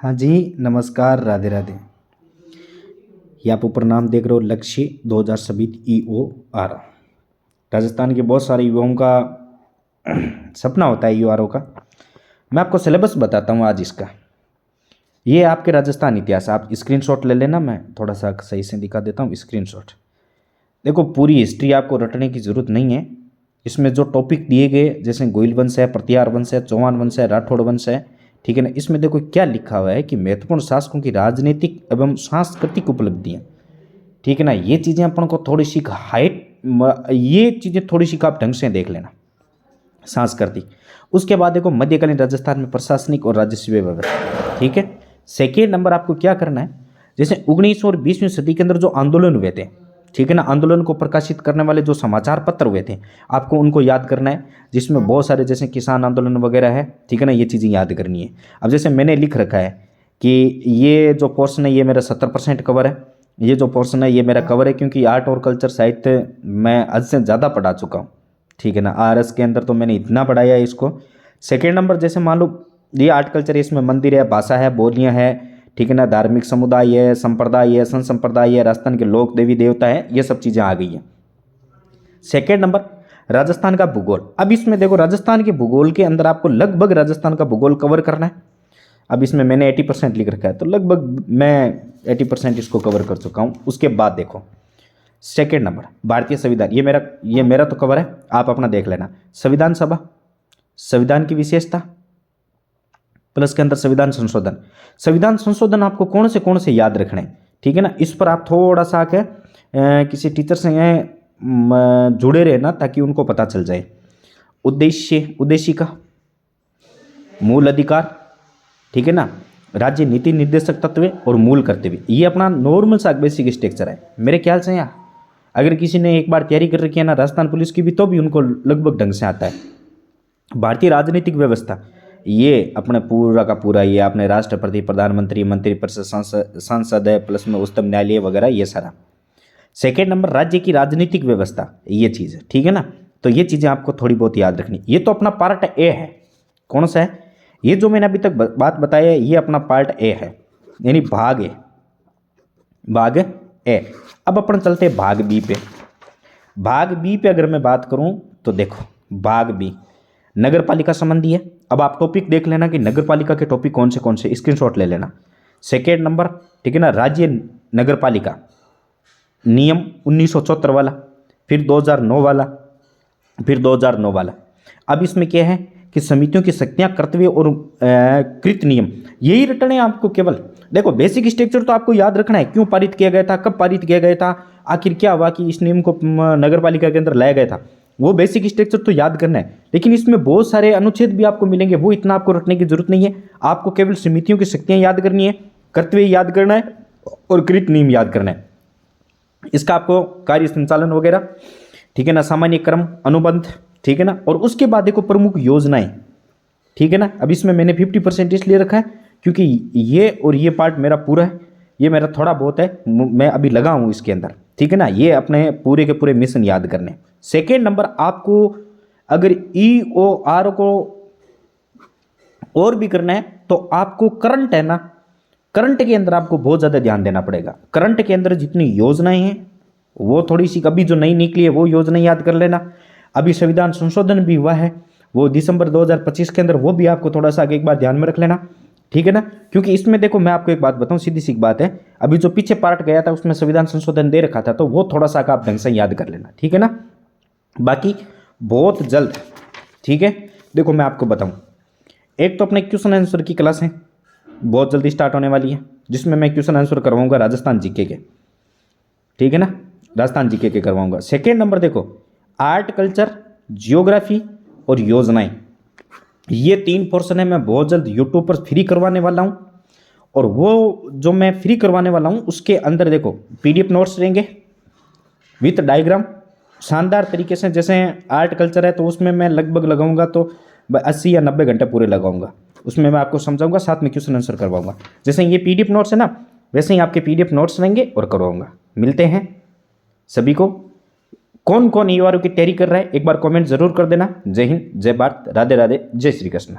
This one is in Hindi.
हाँ जी, नमस्कार, राधे राधे। ये आप ऊपर नाम देख रहे हो, लक्ष्य 2026 EOR। राजस्थान के बहुत सारे युवाओं का सपना होता है EOR का। मैं आपको सिलेबस बताता हूँ आज इसका। ये आपके राजस्थान इतिहास, आप स्क्रीनशॉट ले लेना, मैं थोड़ा सा सही से दिखा देता हूँ स्क्रीनशॉट। देखो, पूरी हिस्ट्री आपको रटने की ज़रूरत नहीं है। इसमें जो टॉपिक दिए गए, जैसे गोइल वंश है, प्रतिहार वंश है, चौहान वंश है, राठौड़ वंश है, ठीक है ना। इसमें देखो क्या लिखा हुआ है कि महत्वपूर्ण शासकों की राजनीतिक एवं सांस्कृतिक उपलब्धियां, ठीक है ना। ये चीज़ें अपन को थोड़ी सी ये चीज़ें थोड़ी सी आप ढंग से देख लेना, सांस्कृतिक। उसके बाद देखो मध्यकालीन राजस्थान में प्रशासनिक और राजस्व व्यवस्था, ठीक है। सेकेंड नंबर आपको क्या करना है, जैसे 19वीं और 20वीं सदी के अंदर जो आंदोलन हुए थे, ठीक है ना, आंदोलन को प्रकाशित करने वाले जो समाचार पत्र हुए थे, आपको उनको याद करना है, जिसमें बहुत सारे जैसे किसान आंदोलन वगैरह है, ठीक है ना, ये चीज़ें याद करनी है। अब जैसे मैंने लिख रखा है कि ये जो पोर्शन है ये मेरा 70% कवर है, ये जो पोर्शन है ये मेरा कवर है, क्योंकि आर्ट और कल्चर साहित्य मैं हद से ज़्यादा पढ़ा चुका हूँ, ठीक है ना। RS के अंदर तो मैंने इतना पढ़ाया है इसको। सेकेंड नंबर, जैसे मान लो ये आर्ट कल्चर है, इसमें मंदिर है, भाषा है, बोलियाँ है, ठीक है ना, धार्मिक समुदाय है, संप्रदाय है, संत संप्रदाय है, राजस्थान के लोक देवी देवता है, ये सब चीज़ें आ गई हैं। सेकेंड नंबर, राजस्थान का भूगोल। अब इसमें देखो राजस्थान के भूगोल के अंदर आपको लगभग राजस्थान का भूगोल कवर करना है। अब इसमें मैंने 80% लिख रखा है, तो लगभग मैं 80% इसको कवर कर चुका हूँ। उसके बाद देखो सेकेंड नंबर, भारतीय संविधान। ये मेरा तो कवर है, आप अपना देख लेना। संविधान सभा, संविधान की विशेषता, प्लस के अंदर संविधान संशोधन। संविधान संशोधन आपको कौन से याद रखने हैं, ठीक है ना। इस पर आप थोड़ा सा आके किसी टीचर से जुड़े रहना, ताकि उनको पता चल जाए। उद्देशिका, मूल अधिकार, ठीक है ना, राज्य नीति निर्देशक तत्व और मूल कर्तव्य, ये अपना नॉर्मल सा बेसिक स्ट्रक्चर है मेरे ख्याल से। यहाँ अगर किसी ने एक बार तैयारी कर रखी है ना राजस्थान पुलिस की भी, तो भी उनको लगभग ढंग से आता है। भारतीय राजनीतिक व्यवस्था, ये अपने पूरा का पूरा, ये अपने राष्ट्रपति, प्रधानमंत्री, मंत्रिपरिषद, सांसद है, प्लस में उच्चतम न्यायालय वगैरह, ये सारा। सेकेंड नंबर, राज्य की राजनीतिक व्यवस्था, ये चीज़ है, ठीक है ना। तो ये चीज़ें आपको थोड़ी बहुत याद रखनी। ये तो अपना पार्ट ए है। कौन सा है? ये जो मैंने अभी तक बात बताया है, ये अपना पार्ट ए है, यानी भाग ए, भाग ए। अब अपन चलते हैं भाग बी पे। भाग बी पे अगर मैं बात करूं तो देखो, भाग बी नगर पालिका संबंधी है। अब आप टॉपिक देख लेना कि नगर पालिका के टॉपिक कौन से, स्क्रीनशॉट ले लेना। सेकेंड नंबर, ठीक है ना, राज्य नगर पालिका नियम 1974 वाला, फिर 2009 वाला, फिर 2009 वाला। अब इसमें क्या है कि समितियों की शक्तियां, कर्तव्य और कृत नियम, यही रटने हैं आपको केवल। देखो बेसिक स्ट्रक्चर तो आपको याद रखना है, क्यों पारित किया गया था, कब पारित किया गया था, आखिर क्या हुआ कि इस नियम को नगर पालिका के अंदर लाया गया था, वो बेसिक स्ट्रक्चर तो याद करना है। लेकिन इसमें बहुत सारे अनुच्छेद भी आपको मिलेंगे, वो इतना आपको रटने की जरूरत नहीं है। आपको केवल समितियों की शक्तियां याद करनी है, कर्तव्य याद करना है और कृत नियम याद करना है। इसका आपको कार्य संचालन वगैरह, ठीक है ना, सामान्य क्रम, अनुबंध, ठीक है ना। और उसके बाद देखो प्रमुख योजनाएं, ठीक है ना। अब इसमें मैंने 50% इसलिए रखा है क्योंकि ये और ये पार्ट मेरा पूरा है, ये मेरा थोड़ा बहुत है, मैं अभी लगा हूँ इसके अंदर, ठीक है ना। ये अपने पूरे के पूरे मिशन याद करने। सेकेंड नंबर, आपको अगर EOR को और भी करना है तो आपको करंट है ना, करंट के अंदर आपको बहुत ज़्यादा ध्यान देना पड़ेगा। करंट के अंदर जितनी योजनाएं हैं वो थोड़ी सी, अभी जो नई निकली है वो योजना याद कर लेना। अभी संविधान संशोधन भी हुआ है, वो दिसंबर 2025 के अंदर, वो भी आपको थोड़ा सा आगे एक बार ध्यान में रख लेना, ठीक है ना। क्योंकि इसमें देखो मैं आपको एक बात बताऊं, सीधी सी बात है, अभी जो पीछे पार्ट गया था उसमें संविधान संशोधन दे रखा था, तो वो थोड़ा सा आप ढंग से याद कर लेना, ठीक है ना। बाकी बहुत जल्द, ठीक है, देखो मैं आपको बताऊं, एक तो अपने क्वेश्चन आंसर की क्लास है, बहुत जल्दी स्टार्ट होने वाली है, जिसमें मैं क्वेश्चन आंसर करवाऊंगा राजस्थान जीके के, ठीक है ना, राजस्थान जीके के करवाऊंगा। सेकेंड नंबर देखो, आर्ट कल्चर, जियोग्राफी और योजनाएं, ये 3 पोर्शन है, मैं बहुत जल्द यूट्यूब पर फ्री करवाने वाला हूं। और वो जो मैं फ्री करवाने वाला हूं उसके अंदर देखो PDF नोट्स रहेंगे विथ डायग्राम, शानदार तरीके से। जैसे आर्ट कल्चर है तो उसमें मैं लगभग लगाऊंगा तो 80 या 90 घंटे पूरे लगाऊंगा, उसमें मैं आपको समझाऊंगा, साथ में क्वेश्चन आंसर करवाऊंगा। जैसे ये PDF नोट्स है ना, वैसे ही आपके PDF नोट्स रहेंगे और करवाऊंगा। मिलते हैं सभी को। कौन कौन EOR की तैयारी कर रहा है एक बार कमेंट जरूर कर देना। जय हिंद, जय भारत, राधे राधे, जय श्री कृष्ण।